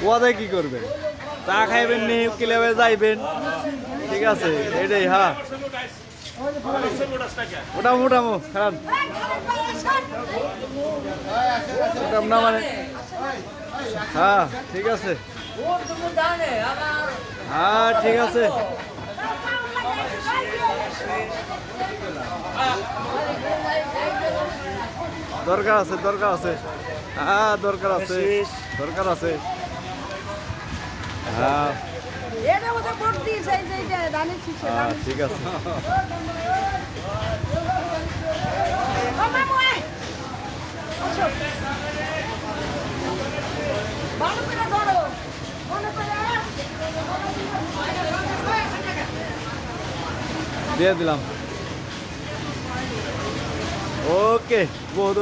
ওয়াদায় কি করবেন? চা খাইবেন নি, ক্লাবে যাইবেন, ঠিক আছে, এটাই। হ্যাঁ, ওটাম ওটামো খান ওটাম না মানে। হ্যাঁ ঠিক আছে, হ্যাঁ ঠিক আছে। দরকার আছে, দরকার আছে। হ্যাঁ দরকার আছে, দরকার আছে। হ্যাঁ ঠিক আছে। দিয়ে দিলাম। ওকে, বহুত